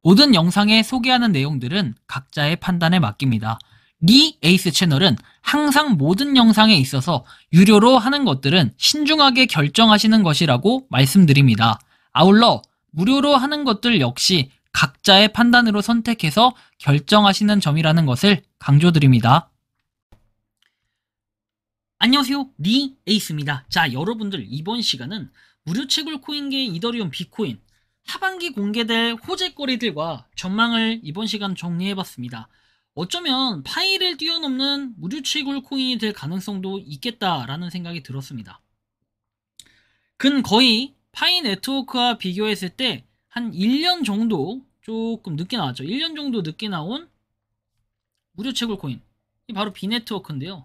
모든 영상에 소개하는 내용들은 각자의 판단에 맡깁니다. 리 에이스 채널은 항상 모든 영상에 있어서 유료로 하는 것들은 신중하게 결정하시는 것이라고 말씀드립니다. 아울러 무료로 하는 것들 역시 각자의 판단으로 선택해서 결정하시는 점이라는 것을 강조드립니다. 안녕하세요, 리 에이스입니다. 자, 여러분들 이번 시간은 무료 채굴 코인계 이더리움 비코인 하반기 공개될 호재거리들과 전망을 이번 시간 정리해봤습니다. 어쩌면 파이를 뛰어넘는 무료 채굴 코인이 될 가능성도 있겠다라는 생각이 들었습니다. 거의 파이 네트워크와 비교했을 때 한 1년 정도 조금 늦게 나왔죠. 1년 정도 늦게 나온 무료 채굴 코인, 바로 비네트워크인데요.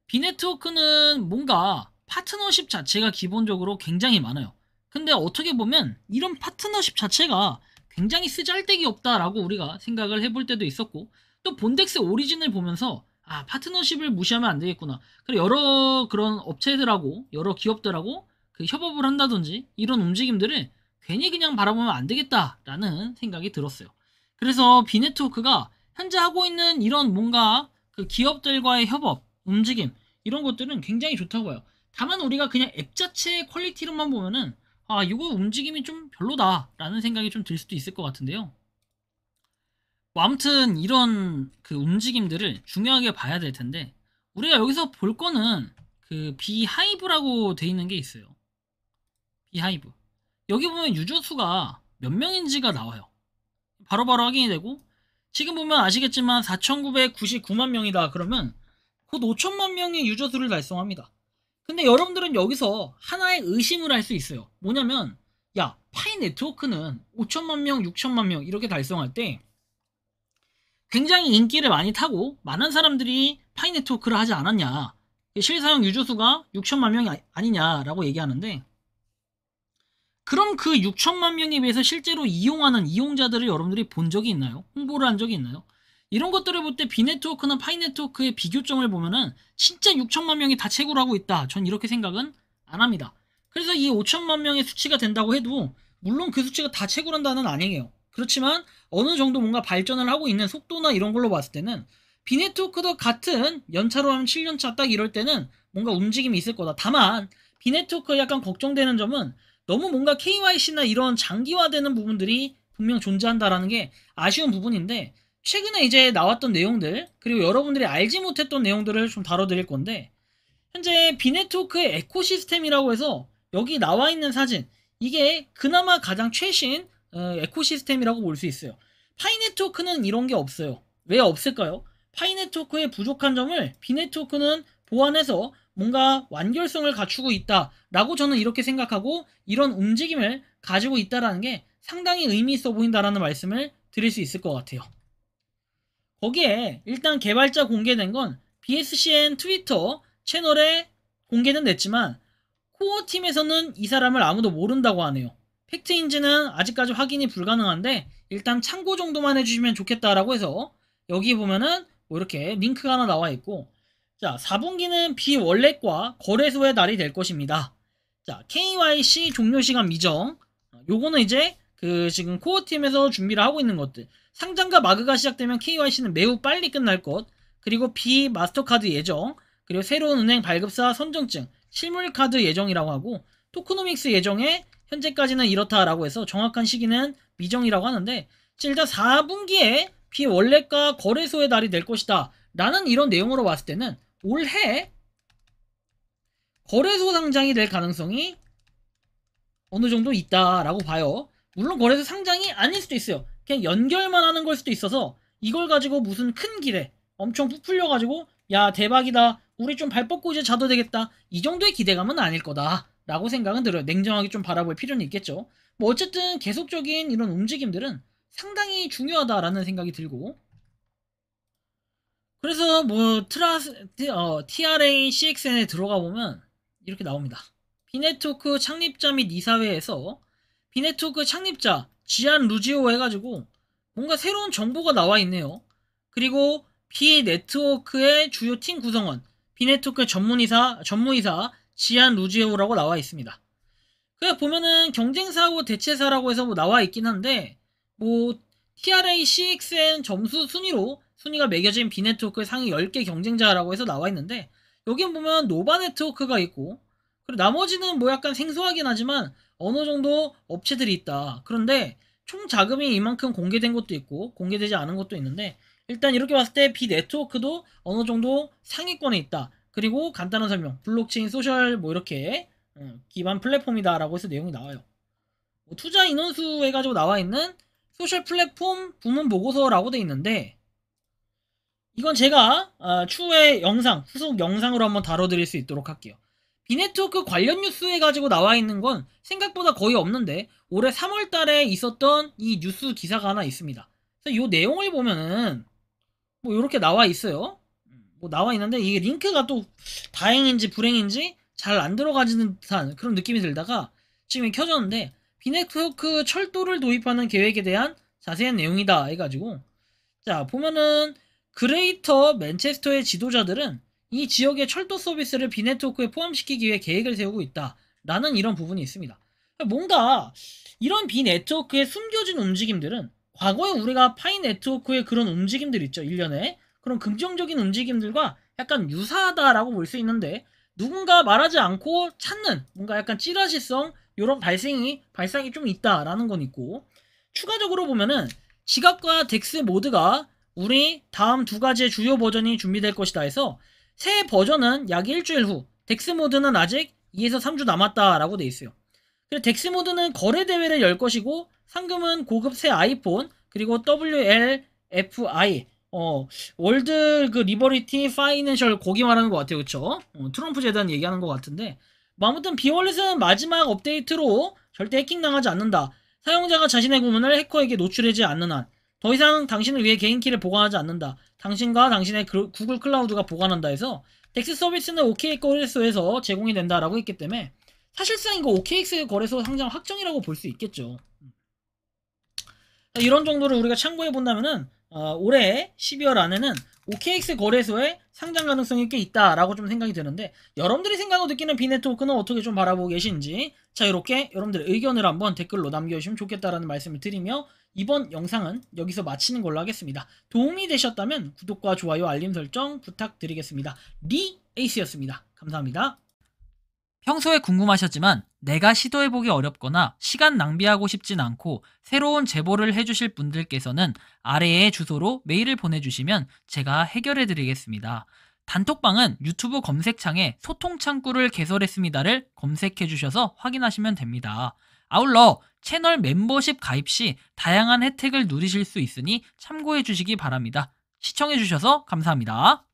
비네트워크는 뭔가 파트너십 자체가 기본적으로 굉장히 많아요. 근데 어떻게 보면 이런 파트너십 자체가 굉장히 쓰잘데기 없다라고 우리가 생각을 해볼 때도 있었고, 또 본덱스 오리진을 보면서 파트너십을 무시하면 안 되겠구나. 그리고 여러 그런 업체들하고 여러 기업들하고 협업을 한다든지 이런 움직임들을 괜히 그냥 바라보면 안 되겠다라는 생각이 들었어요. 그래서 비네트워크가 현재 하고 있는 이런 뭔가 기업들과의 협업, 움직임 이런 것들은 굉장히 좋다고 봐요. 다만 우리가 그냥 앱 자체의 퀄리티로만 보면은 이거 움직임이 좀 별로다라는 생각이 좀 들 수도 있을 것 같은데요. 아무튼 이런 움직임들을 중요하게 봐야 될 텐데, 우리가 여기서 볼 거는 비하이브라고 돼 있는 게 있어요. 비하이브. 여기 보면 유저 수가 몇 명인지가 나와요. 바로바로 확인이 되고, 지금 보면 아시겠지만 4,999만 명이다 그러면 곧 5천만 명의 유저 수를 달성합니다. 근데 여러분들은 여기서 하나의 의심을 할 수 있어요. 뭐냐면, 파이 네트워크는 5천만 명, 6천만 명 이렇게 달성할 때 굉장히 인기를 많이 타고 많은 사람들이 파이 네트워크를 하지 않았냐, 실사용 유저 수가 6천만 명이 아니냐라고 얘기하는데, 그럼 그 6천만 명에 비해서 실제로 이용하는 이용자들을 여러분들이 본 적이 있나요? 홍보를 한 적이 있나요? 이런 것들을 볼 때 비네트워크나 파이네트워크의 비교점을 보면은 진짜 6천만 명이 다 채굴 하고 있다, 전 이렇게 생각은 안 합니다. 그래서 이 5천만 명의 수치가 된다고 해도 물론 그 수치가 다 채굴한다는 아니에요. 그렇지만 어느 정도 뭔가 발전을 하고 있는 속도나 이런 걸로 봤을 때는 비네트워크도 같은 연차로 하면 7년차 딱 이럴 때는 뭔가 움직임이 있을 거다. 다만 비네트워크가 약간 걱정되는 점은 너무 뭔가 KYC나 이런 장기화되는 부분들이 분명 존재한다라는 게 아쉬운 부분인데, 최근에 이제 나왔던 내용들, 그리고 여러분들이 알지 못했던 내용들을 좀 다뤄드릴 건데, 현재 비네트워크의 에코시스템이라고 해서 여기 나와 있는 사진, 이게 그나마 가장 최신 에코시스템이라고 볼 수 있어요. 파이네트워크는 이런 게 없어요. 왜 없을까요? 파이네트워크의 부족한 점을 비네트워크는 보완해서 뭔가 완결성을 갖추고 있다라고 저는 이렇게 생각하고, 이런 움직임을 가지고 있다라는 게 상당히 의미 있어 보인다라는 말씀을 드릴 수 있을 것 같아요. 거기에 일단 개발자 공개된 건 BSCN 트위터 채널에 공개는 됐지만 코어 팀에서는 이 사람을 아무도 모른다고 하네요. 팩트인지는 아직까지 확인이 불가능한데 일단 참고 정도만 해주시면 좋겠다라고 해서, 여기 보면은 뭐 이렇게 링크가 하나 나와 있고, 자, 4분기는 비월렛과 거래소의 날이 될 것입니다. 자, KYC 종료 시간 미정. 요거는 이제 지금 코어팀에서 준비를 하고 있는 것들. 상장과 마그가 시작되면 KYC는 매우 빨리 끝날 것. 그리고 비마스터카드 예정. 그리고 새로운 은행 발급사 선정증, 실물카드 예정이라고 하고, 토크노믹스 예정에 현재까지는 이렇다라고 해서 정확한 시기는 미정이라고 하는데, 일단 4분기에 비월렛과 거래소의 날이 될 것이다 라는 이런 내용으로 봤을 때는 올해 거래소 상장이 될 가능성이 어느 정도 있다라고 봐요. 물론 거래소 상장이 아닐 수도 있어요. 그냥 연결만 하는 걸 수도 있어서 이걸 가지고 무슨 큰 기대 엄청 부풀려가지고 대박이다, 우리 좀 발 뻗고 이제 자도 되겠다, 이 정도의 기대감은 아닐 거다 라고 생각은 들어요. 냉정하게 좀 바라볼 필요는 있겠죠. 뭐 어쨌든 계속적인 이런 움직임들은 상당히 중요하다라는 생각이 들고, 그래서 뭐 TRA CXN에 들어가 보면 이렇게 나옵니다. 비네트워크 창립자 및 이사회에서 비네트워크 창립자 지안 루지오 해가지고 뭔가 새로운 정보가 나와 있네요. 그리고 비네트워크의 주요 팀 구성원 비네트워크 전무이사 지안 루지오라고 나와 있습니다. 그냥 보면은 경쟁사하고 대체사라고 해서 뭐 나와 있긴 한데, 뭐 TRA CXN 점수 순위가 매겨진 B네트워크의 상위 10개 경쟁자라고 해서 나와 있는데, 여기 보면 노바 네트워크가 있고, 그리고 나머지는 뭐 약간 생소하긴 하지만 어느 정도 업체들이 있다. 그런데 총 자금이 이만큼 공개된 것도 있고 공개되지 않은 것도 있는데, 일단 이렇게 봤을 때 B네트워크도 어느 정도 상위권에 있다. 그리고 간단한 설명, 블록체인 소셜 뭐 이렇게 기반 플랫폼이다 라고 해서 내용이 나와요. 뭐 투자 인원수 해가지고 나와 있는 소셜 플랫폼 부문 보고서라고 돼 있는데, 이건 제가 추후에 후속 영상으로 한번 다뤄드릴 수 있도록 할게요. B네트워크 관련 뉴스 해가지고 나와 있는 건 생각보다 거의 없는데, 올해 3월 달에 있었던 이 뉴스 기사가 하나 있습니다. 그래서 이 내용을 보면은 뭐 이렇게 나와 있어요. 뭐 나와 있는데 이게 링크가 또 다행인지 불행인지 잘 안 들어가지는 듯한 그런 느낌이 들다가 지금 켜졌는데, B네트워크 철도를 도입하는 계획에 대한 자세한 내용이다 해가지고, 자 보면은 그레이터 맨체스터의 지도자들은 이 지역의 철도 서비스를 B네트워크에 포함시키기 위해 계획을 세우고 있다 라는 이런 부분이 있습니다. 뭔가 이런 B네트워크의 숨겨진 움직임들은 과거에 우리가 파이 네트워크의 그런 움직임들 있죠. 일련의 그런 긍정적인 움직임들과 약간 유사하다라고 볼 수 있는데, 누군가 말하지 않고 찾는 뭔가 약간 찌라시성 이런 발상이 좀 있다라는 건 있고, 추가적으로 보면은 지갑과 덱스 모드가 우리 다음 두 가지의 주요 버전이 준비될 것이다 해서, 새 버전은 약 일주일 후, 덱스 모드는 아직 2에서 3주 남았다라고 돼 있어요. 그리고 덱스 모드는 거래 대회를 열 것이고, 상금은 고급 새 아이폰, 그리고 WLFI 월드 그 리버리티 파이낸셜 거기 말하는 것 같아요. 그쵸? 트럼프 재단 얘기하는 것 같은데, 뭐 아무튼 비월렛은 마지막 업데이트로 절대 해킹당하지 않는다. 사용자가 자신의 구문을 해커에게 노출하지 않는 한 더 이상 당신을 위해 개인키를 보관하지 않는다. 당신과 당신의 구글 클라우드가 보관한다 해서, 덱스 서비스는 OKX 거래소에서 제공이 된다라고 했기 때문에 사실상 이거 OKX 거래소 상장 확정이라고 볼 수 있겠죠. 이런 정도를 우리가 참고해 본다면은 올해 12월 안에는 OKX 거래소에 상장 가능성이 꽤 있다라고 좀 생각이 드는데, 여러분들이 생각하고 느끼는 B네트워크는 어떻게 좀 바라보고 계신지, 자 이렇게 여러분들의 의견을 한번 댓글로 남겨주시면 좋겠다라는 말씀을 드리며, 이번 영상은 여기서 마치는 걸로 하겠습니다. 도움이 되셨다면 구독과 좋아요, 알림 설정 부탁드리겠습니다. 리 에이스였습니다. 감사합니다. 평소에 궁금하셨지만 내가 시도해보기 어렵거나 시간 낭비하고 싶진 않고 새로운 제보를 해주실 분들께서는 아래의 주소로 메일을 보내주시면 제가 해결해드리겠습니다. 단톡방은 유튜브 검색창에 소통창구를 개설했습니다를 검색해주셔서 확인하시면 됩니다. 아울러 채널 멤버십 가입 시 다양한 혜택을 누리실 수 있으니 참고해주시기 바랍니다. 시청해주셔서 감사합니다.